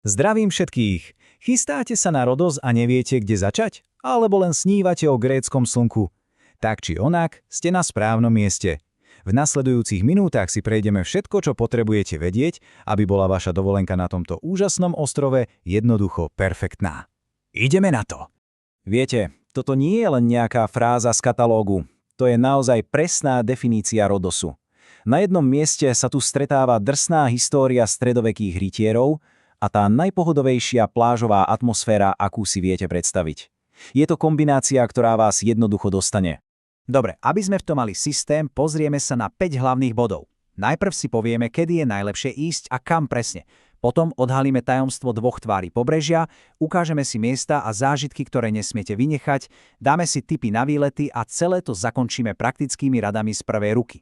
Zdravím všetkých! Chystáte sa na Rodos a neviete, kde začať? Alebo len snívate o gréckom slnku? Tak či onak, ste na správnom mieste. V nasledujúcich minútach si prejdeme všetko, čo potrebujete vedieť, aby bola vaša dovolenka na tomto úžasnom ostrove jednoducho perfektná. Ideme na to! Viete, toto nie je len nejaká fráza z katalógu. To je naozaj presná definícia Rodosu. Na jednom mieste sa tu stretáva drsná história stredovekých rytierov a tá najpohodovejšia plážová atmosféra, akú si viete predstaviť. Je to kombinácia, ktorá vás jednoducho dostane. Dobre, aby sme v tom mali systém, pozrieme sa na 5 hlavných bodov. Najprv si povieme, kedy je najlepšie ísť a kam presne. Potom odhalíme tajomstvo dvoch tvári pobrežia, ukážeme si miesta a zážitky, ktoré nesmiete vynechať, dáme si tipy na výlety a celé to zakončíme praktickými radami z prvej ruky.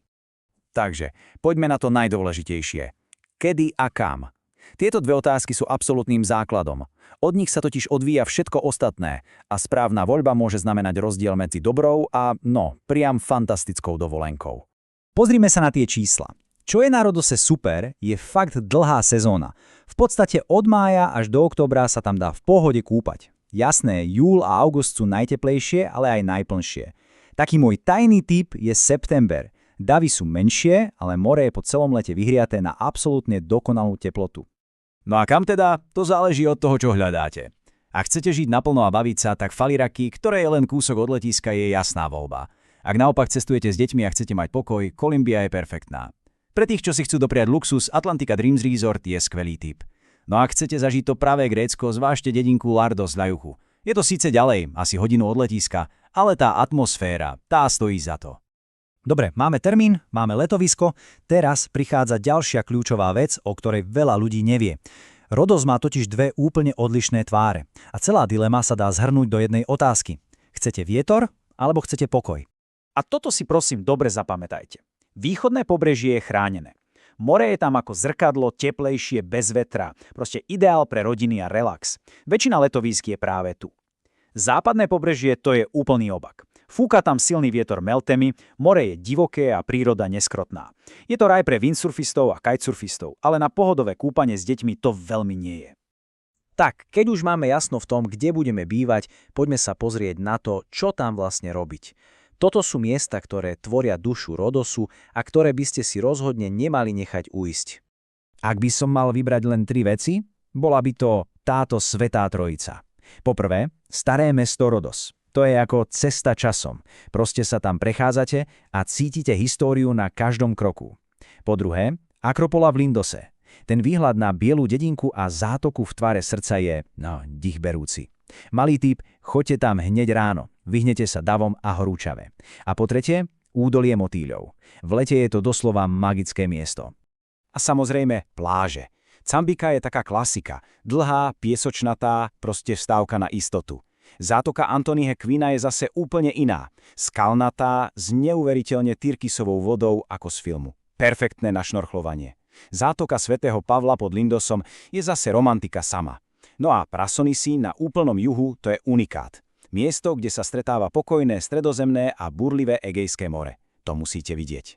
Takže, poďme na to najdôležitejšie. Kedy a kam? Tieto dve otázky sú absolútnym základom. Od nich sa totiž odvíja všetko ostatné a správna voľba môže znamenať rozdiel medzi dobrou a, priam fantastickou dovolenkou. Pozrime sa na tie čísla. Čo je na Rodose super, je fakt dlhá sezóna. V podstate od mája až do októbra sa tam dá v pohode kúpať. Jasné, júl a august sú najteplejšie, ale aj najplnšie. Taký môj tajný tip je september. Davy sú menšie, ale more je po celom lete vyhriaté na absolútne dokonalú teplotu. No a kam teda? To záleží od toho, čo hľadáte. Ak chcete žiť naplno a baviť sa, tak Faliraki, ktoré je len kúsok od letiska, je jasná voľba. Ak naopak cestujete s deťmi a chcete mať pokoj, Kolumbia je perfektná. Pre tých, čo si chcú dopriať luxus, Atlantika Dreams Resort je skvelý tip. No a ak chcete zažiť to pravé Grécko, zvážte dedinku Lardos na juhu. Je to síce ďalej, asi hodinu od letiska, ale tá atmosféra, tá stojí za to. Dobre, máme termín, máme letovisko, teraz prichádza ďalšia kľúčová vec, o ktorej veľa ľudí nevie. Rodos má totiž dve úplne odlišné tváre a celá dilema sa dá zhrnúť do jednej otázky. Chcete vietor alebo chcete pokoj? A toto si prosím dobre zapamätajte. Východné pobrežie je chránené. More je tam ako zrkadlo, teplejšie, bez vetra. Proste ideál pre rodiny a relax. Väčšina letovísk je práve tu. Západné pobrežie to je úplný opak. Fúka tam silný vietor meltemi, more je divoké a príroda neskrotná. Je to raj pre windsurfistov a kitesurfistov, ale na pohodové kúpanie s deťmi to veľmi nie je. Tak, keď už máme jasno v tom, kde budeme bývať, poďme sa pozrieť na to, čo tam vlastne robiť. Toto sú miesta, ktoré tvoria dušu Rodosu a ktoré by ste si rozhodne nemali nechať ujsť. Ak by som mal vybrať len 3 veci, bola by to táto svätá trojica. Poprvé, staré mesto Rodos. To je ako cesta časom. Proste sa tam prechádzate a cítite históriu na každom kroku. Po druhé, Akropola v Lindose. Ten výhľad na bielu dedinku a zátoku v tvare srdca je, dýchberúci. Malý tip, choďte tam hneď ráno. Vyhnete sa davom a horúčave. A po tretie, údolie motýľov. V lete je to doslova magické miesto. A samozrejme, pláže. Cambika je taká klasika. Dlhá, piesočnatá, proste vstávka na istotu. Zátoka Antonyho Quina je zase úplne iná. Skalnatá, s neuveriteľne tyrkysovou vodou ako z filmu. Perfektné na šnorchlovanie. Zátoka svätého Pavla pod Lindosom je zase romantika sama. No a Prasonisi na úplnom juhu to je unikát. Miesto, kde sa stretáva pokojné stredozemné a burlivé Egejské more. To musíte vidieť.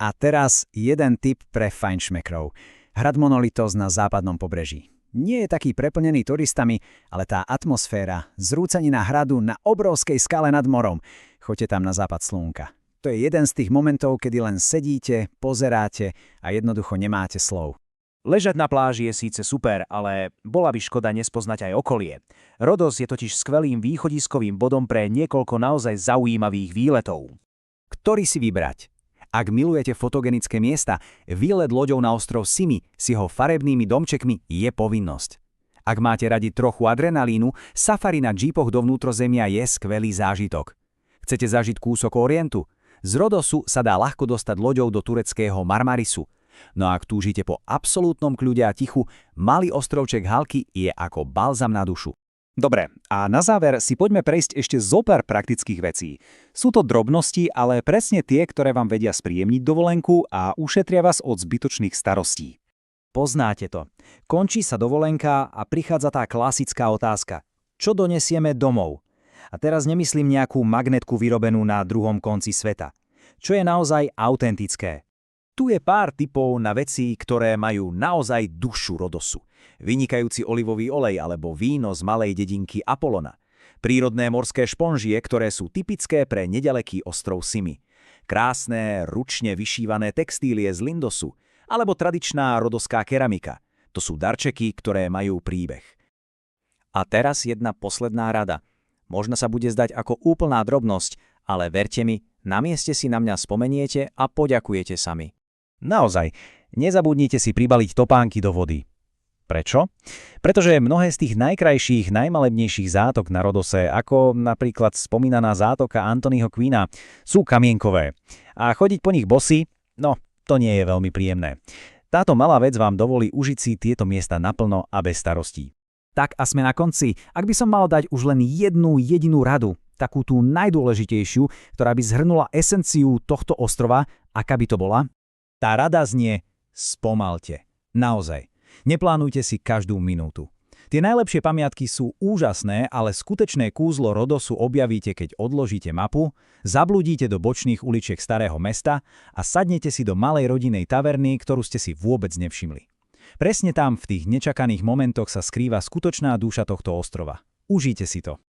A teraz jeden tip pre fajnšmekrov. Hrad Monolitos na západnom pobreží. Nie je taký preplnený turistami, ale tá atmosféra, zrúcanina hradu na obrovskej skale nad morom. Choďte tam na západ slnka. To je jeden z tých momentov, kedy len sedíte, pozeráte a jednoducho nemáte slov. Ležať na pláži je síce super, ale bola by škoda nespoznať aj okolie. Rodos je totiž skvelým východiskovým bodom pre niekoľko naozaj zaujímavých výletov. Ktorý si vybrať? Ak milujete fotogenické miesta, výlet loďou na ostrov Simi s jeho farebnými domčekmi je povinnosť. Ak máte radi trochu adrenalínu, safari na džípoch do vnútrozemia je skvelý zážitok. Chcete zažiť kúsok Orientu? Z Rodosu sa dá ľahko dostať loďou do tureckého Marmarisu. No a ak túžite po absolútnom kľude a tichu, malý ostrovček Halky je ako balzam na dušu. Dobre, a na záver si poďme prejsť ešte zopár praktických vecí. Sú to drobnosti, ale presne tie, ktoré vám vedia spríjemniť dovolenku a ušetria vás od zbytočných starostí. Poznáte to. Končí sa dovolenka a prichádza tá klasická otázka. Čo donesieme domov? A teraz nemyslím nejakú magnetku vyrobenú na druhom konci sveta. Čo je naozaj autentické? Tu je pár tipov na veci, ktoré majú naozaj dušu Rodosu. vynikajúci olivový olej alebo víno z malej dedinky Apolona, prírodné morské šponžie, ktoré sú typické pre nedaleký ostrov Simi, krásne, ručne vyšívané textílie z Lindosu alebo tradičná rodoská keramika. To sú darčeky, ktoré majú príbeh. A teraz jedna posledná rada. Možno sa bude zdať ako úplná drobnosť, ale verte mi, na mieste si na mňa spomeniete a poďakujete sami. Naozaj, nezabudnite si pribaliť topánky do vody. Prečo? Pretože mnohé z tých najkrajších, najmalebnejších zátok na Rodose, ako napríklad spomínaná zátoka Anthonyho Queena, sú kamienkové. A chodiť po nich bosy, no, to nie je veľmi príjemné. Táto malá vec vám dovolí užiť si tieto miesta naplno a bez starostí. Tak a sme na konci. Ak by som mal dať už len jednu jedinú radu, takú tú najdôležitejšiu, ktorá by zhrnula esenciu tohto ostrova, aká by to bola? Tá rada znie: spomalte. Naozaj. Neplánujte si každú minútu. Tie najlepšie pamiatky sú úžasné, ale skutečné kúzlo Rodosu objavíte, keď odložíte mapu, zablúdite do bočných uličiek starého mesta a sadnete si do malej rodinnej taverny, ktorú ste si vôbec nevšimli. Presne tam v tých nečakaných momentoch sa skrýva skutočná duša tohto ostrova. Užite si to.